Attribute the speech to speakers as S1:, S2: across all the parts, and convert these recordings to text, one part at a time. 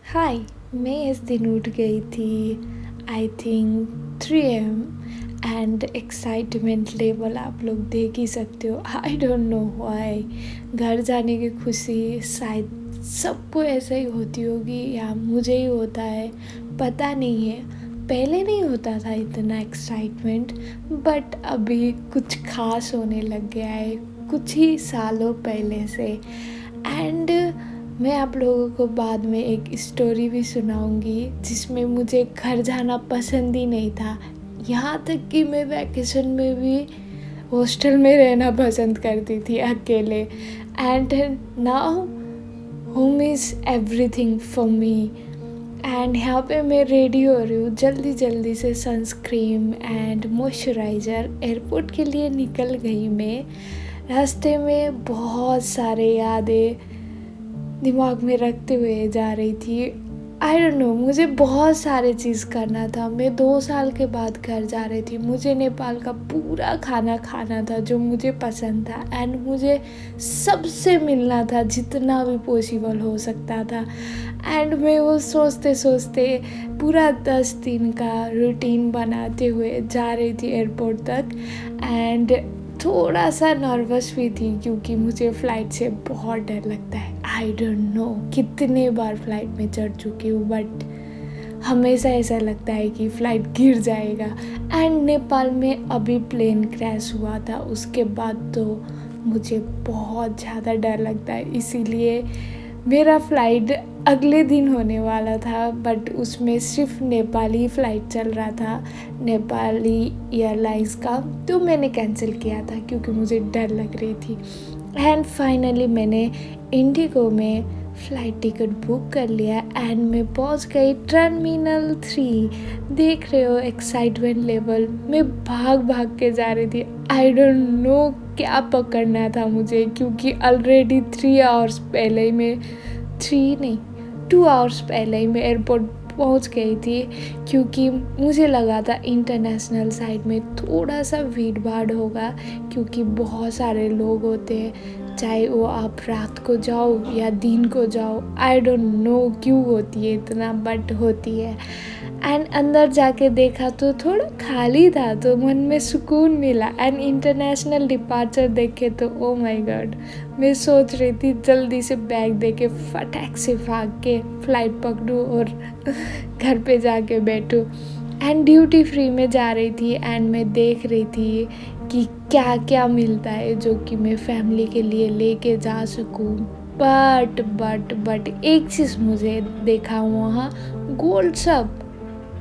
S1: हाय। मैं इस दिन उठ गई थी I think 3 AM and excitement level आप लोग देख ही सकते हो। I don't know why. घर जाने की खुशी शायद सबको ऐसे ही होती होगी या मुझे ही होता है, पता नहीं है। पहले नहीं होता था इतना एक्साइटमेंट, बट अभी कुछ खास होने लग गया है कुछ ही सालों पहले से। एंड मैं आप लोगों को बाद में एक स्टोरी भी सुनाऊंगी जिसमें मुझे घर जाना पसंद ही नहीं था। यहाँ तक कि मैं वैकेशन में भी हॉस्टल में रहना पसंद करती थी अकेले। And now home is everything for me. And यहाँ पे मैं रेडी हो रही हूँ जल्दी जल्दी से, सनस्क्रीन एंड मॉइस्चराइज़र। एयरपोर्ट के लिए निकल गई मैं। रास्ते में बहुत सारे यादें दिमाग में रखते हुए जा रही थी। आई डोंट नो, मुझे बहुत सारे चीज़ करना था। मैं 2 साल के बाद घर जा रही थी। मुझे नेपाल का पूरा खाना खाना था जो मुझे पसंद था। एंड मुझे सबसे मिलना था जितना भी पॉसिबल हो सकता था। एंड मैं वो सोचते सोचते पूरा 10 दिन का रूटीन बनाते हुए जा रही थी एयरपोर्ट तक। एंड थोड़ा सा नर्वस भी थी क्योंकि मुझे फ़्लाइट से बहुत डर लगता है। आई डोंट नो कितने बार फ्लाइट में चढ़ चुकी हूँ, बट हमेशा ऐसा लगता है कि फ़्लाइट गिर जाएगा। एंड नेपाल में अभी प्लेन क्रैश हुआ था, उसके बाद तो मुझे बहुत ज़्यादा डर लगता है। इसीलिए मेरा फ़्लाइट अगले दिन होने वाला था, बट उसमें सिर्फ नेपाली फ़्लाइट चल रहा था, नेपाली एयरलाइंस का। तो मैंने कैंसिल किया था क्योंकि मुझे डर लग रही थी। एंड फाइनली मैंने इंडिगो में फ़्लाइट टिकट बुक कर लिया एंड मैं पहुंच गई टर्मिनल 3। देख रहे हो एक्साइटमेंट लेवल। मैं भाग भाग के जा रही थी। आई डोंट नो क्या पकड़ना था मुझे, क्योंकि ऑलरेडी 3 आवर्स पहले ही मैं 3 नहीं 2 आवर्स पहले ही मैं एयरपोर्ट पहुंच गई थी। क्योंकि मुझे लगा था इंटरनेशनल साइड में थोड़ा सा भीड़ भाड़ होगा, क्योंकि बहुत सारे लोग होते हैं, चाहे वो आप रात को जाओ या दिन को जाओ। आई डोंट नो क्यों होती है इतना, बट होती है। एंड अंदर जाके देखा तो थोड़ा खाली था, तो मन में सुकून मिला। एंड इंटरनेशनल डिपार्चर देखे तो ओ माय गॉड, मैं सोच रही थी जल्दी से बैग दे के फटाक से भाग के फ़्लाइट पकड़ूँ और घर पे जाके बैठूँ। एंड ड्यूटी फ्री में जा रही थी एंड मैं देख रही थी कि क्या क्या मिलता है जो कि मैं फैमिली के लिए लेके जा सकूँ। बट एक चीज़ मुझे देखा वहाँ, gold shop.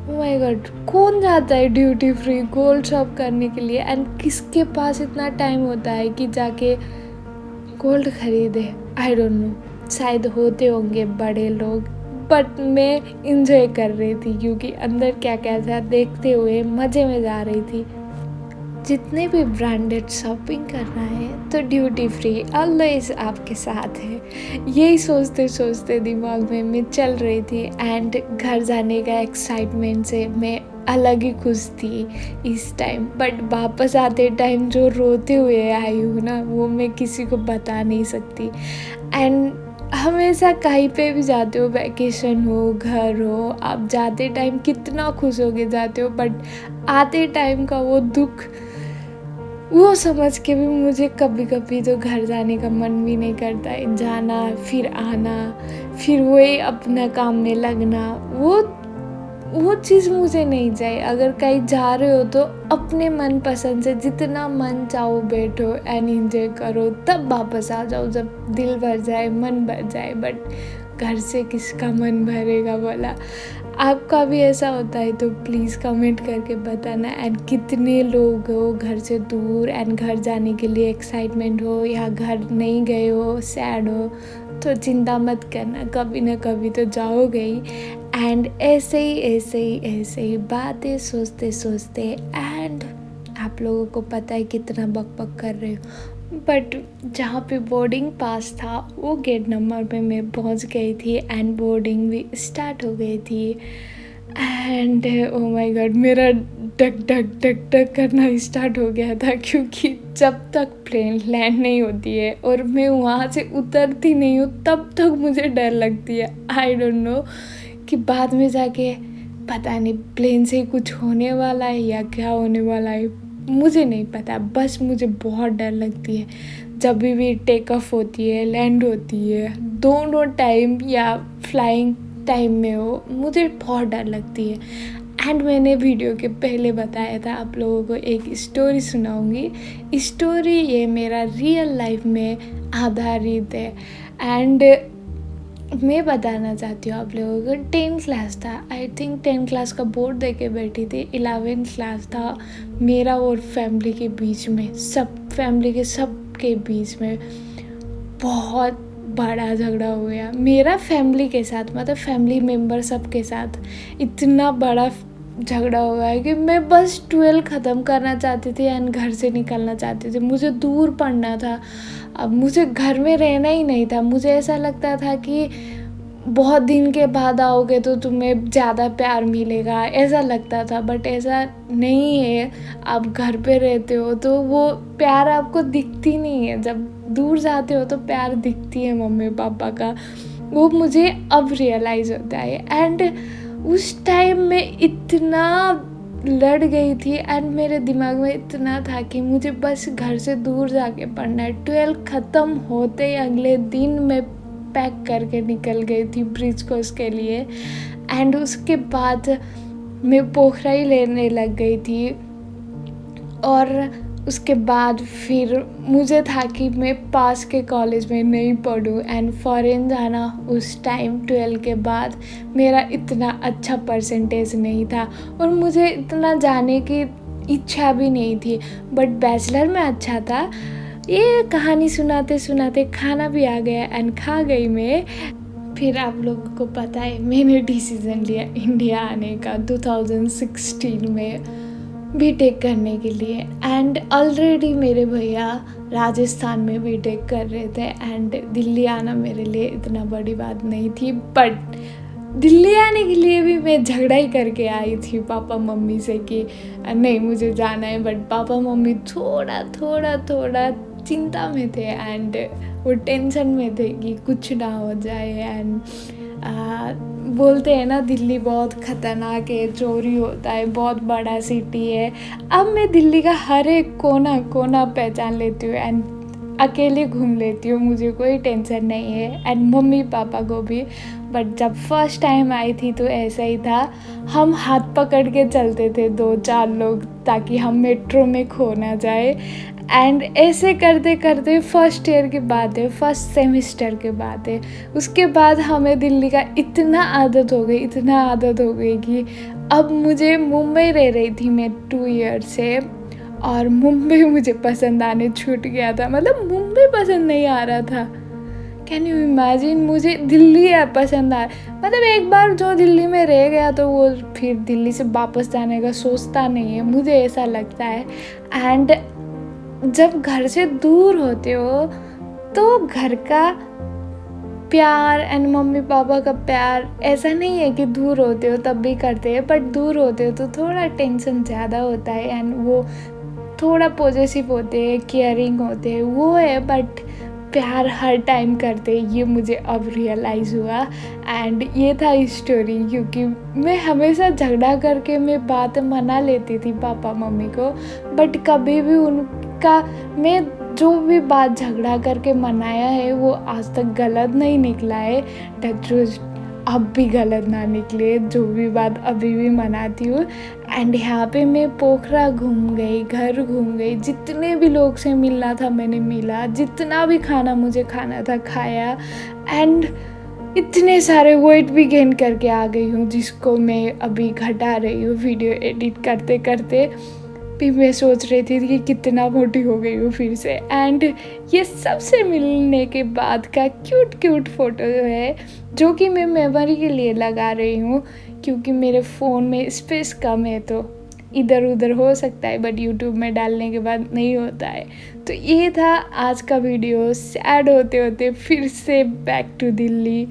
S1: Oh my God, कौन जाता है ड्यूटी फ्री गोल्ड शॉप करने के लिए? एंड किसके पास इतना टाइम होता है कि जाके गोल्ड खरीदे? आई डोंट नो, शायद होते होंगे बड़े लोग, बट मैं इंजॉय कर रही थी क्योंकि अंदर क्या क्या था देखते हुए मज़े में जा रही थी। जितने भी ब्रांडेड शॉपिंग करना है तो ड्यूटी फ्री ऑलवेज आपके साथ है। यही सोचते सोचते दिमाग में मैं चल रही थी। एंड घर जाने का एक्साइटमेंट से मैं अलग ही खुश थी इस टाइम, बट वापस आते टाइम जो रोते हुए आई हूँ ना, वो मैं किसी को बता नहीं सकती। एंड हमेशा कहीं पे भी जाते हो, वैकेशन हो, घर हो, आप जाते टाइम कितना खुश होके जाते हो, बट आते टाइम का वो दुख, वो समझ के भी मुझे कभी कभी तो घर जाने का मन भी नहीं करता है। जाना फिर आना, फिर वही अपना काम में लगना, वो चीज़ मुझे नहीं चाहिए। अगर कहीं जा रहे हो तो अपने मन पसंद से जितना मन चाहो बैठो एंड एंजॉय करो, तब वापस आ जाओ जब दिल भर जाए, मन भर जाए। बट घर से किसका मन भरेगा बोला। आपका भी ऐसा होता है तो प्लीज़ कमेंट करके बताना। एंड कितने लोग हो घर से दूर एंड घर जाने के लिए एक्साइटमेंट हो या घर नहीं गए हो, सैड हो, तो चिंता मत करना, कभी ना कभी तो जाओगे ही। एंड ऐसे ही बातें सोचते सोचते एंड आप लोगों को पता है कितना बकबक कर रहे हो, बट जहाँ पे बोर्डिंग पास था वो गेट नंबर पे मैं पहुँच गई थी एंड बोर्डिंग भी स्टार्ट हो गई थी। एंड ओ माय गॉड, मेरा डक डक डक डक करना स्टार्ट हो गया था, क्योंकि जब तक प्लेन लैंड नहीं होती है और मैं वहाँ से उतरती नहीं हूँ तब तक मुझे डर लगती है। आई डोंट नो कि बाद में जाके पता नहीं प्लेन से कुछ होने वाला है या क्या होने वाला है, मुझे नहीं पता, बस मुझे बहुत डर लगती है जब भी टेक ऑफ होती है, लैंड होती है, दोनों टाइम या फ्लाइंग टाइम में हो, मुझे बहुत डर लगती है। एंड मैंने वीडियो के पहले बताया था आप लोगों को एक स्टोरी सुनाऊंगी। स्टोरी ये मेरा रियल लाइफ में आधारित है एंड मैं बताना चाहती हूँ आप लोगों को। 10th क्लास था, आई थिंक 10th क्लास का बोर्ड दे के बैठी थी। 11th क्लास था मेरा और फैमिली के बीच में, सब फैमिली के सब के बीच में बहुत बड़ा झगड़ा हो गया मेरा फैमिली के साथ, मतलब फैमिली मेम्बर सब के साथ। इतना बड़ा झगड़ा हुआ है कि मैं बस 12 ख़त्म करना चाहती थी एंड घर से निकलना चाहती थी। मुझे दूर पढ़ना था, अब मुझे घर में रहना ही नहीं था। मुझे ऐसा लगता था कि बहुत दिन के बाद आओगे तो तुम्हें ज़्यादा प्यार मिलेगा, ऐसा लगता था, बट ऐसा नहीं है। आप घर पे रहते हो तो वो प्यार आपको दिखती नहीं है, जब दूर जाते हो तो प्यार दिखती है मम्मी पापा का, वो मुझे अब रियलाइज़ होता है। एंड उस टाइम में इतना लड़ गई थी एंड मेरे दिमाग में इतना था कि मुझे बस घर से दूर जाके पढ़ना है। 12 ख़त्म होते ही अगले दिन मैं पैक करके निकल गई थी ब्रिज कोर्स के लिए। एंड उसके बाद मैं पोखरा ही लेने लग गई थी और उसके बाद फिर मुझे था कि मैं पास के कॉलेज में नहीं पढ़ूँ एंड फॉरेन जाना। उस टाइम 12 के बाद मेरा इतना अच्छा परसेंटेज नहीं था और मुझे इतना जाने की इच्छा भी नहीं थी, बट बैचलर में अच्छा था। ये कहानी सुनाते सुनाते खाना भी आ गया एंड खा गई मैं। फिर आप लोगों को पता है मैंने डिसीज़न लिया इंडिया आने का 2016 में बीटेक करने के लिए। एंड ऑलरेडी मेरे भैया राजस्थान में बीटेक कर रहे थे एंड दिल्ली आना मेरे लिए इतना बड़ी बात नहीं थी, बट दिल्ली आने के लिए भी मैं झगड़ा ही करके आई थी पापा मम्मी से कि नहीं मुझे जाना है। बट पापा मम्मी थोड़ा चिंता में थे एंड वो टेंशन में थे कि कुछ ना हो जाए। एंड बोलते हैं ना दिल्ली बहुत ख़तरनाक है, चोरी होता है, बहुत बड़ा सिटी है। अब मैं दिल्ली का हर एक कोना कोना पहचान लेती हूँ एंड अकेले घूम लेती हूँ, मुझे कोई टेंशन नहीं है एंड मम्मी पापा को भी। बट जब फर्स्ट टाइम आई थी तो ऐसा ही था, हम हाथ पकड़ के चलते थे 2-4 लोग ताकि हम मेट्रो में खो ना जाए। एंड ऐसे करते करते फर्स्ट ईयर की बात है, फर्स्ट सेमेस्टर की बात है, उसके बाद हमें दिल्ली का इतना आदत हो गई कि अब मुझे मुंबई रह रही थी मैं 2 ईयर से और मुंबई मुझे पसंद आने छूट गया था, मतलब मुंबई पसंद नहीं आ रहा था। कैन यू इमेजिन, मुझे दिल्ली पसंद आ, मतलब एक बार जो दिल्ली में रह गया तो वो फिर दिल्ली से वापस जाने का सोचता नहीं है, मुझे ऐसा लगता है। एंड जब घर से दूर होते हो तो घर का प्यार एंड मम्मी पापा का प्यार ऐसा नहीं है कि दूर होते हो तब भी करते हैं, बट दूर होते हो तो थोड़ा टेंशन ज़्यादा होता है एंड वो थोड़ा पॉजिटिव होते हैं, केयरिंग होते हैं, वो है। बट प्यार हर टाइम करते हैं, ये मुझे अब रियलाइज़ हुआ। एंड ये था स्टोरी, क्योंकि मैं हमेशा झगड़ा करके मैं बात मना लेती थी पापा मम्मी को, बट कभी भी उनका मैं जो भी बात झगड़ा करके मनाया है वो आज तक गलत नहीं निकला है। टच अब भी गलत ना निकले, जो भी बात अभी भी मनाती हूँ। एंड यहाँ पे मैं पोखरा घूम गई, घर घूम गई, जितने भी लोग से मिलना था मैंने मिला, जितना भी खाना मुझे खाना था खाया। एंड इतने सारे वेट भी गेन करके आ गई हूँ, जिसको मैं अभी घटा रही हूँ वीडियो एडिट करते करते। भी मैं सोच रही थी कि कितना मोटी हो गई हूँ फिर से। एंड ये सबसे मिलने के बाद का क्यूट क्यूट फ़ोटो है, जो कि मैं मेमोरी के लिए लगा रही हूँ, क्योंकि मेरे फ़ोन में स्पेस कम है तो इधर उधर हो सकता है, बट यूट्यूब में डालने के बाद नहीं होता है। तो ये था आज का वीडियो। सैड होते होते फिर से बैक टू दिल्ली।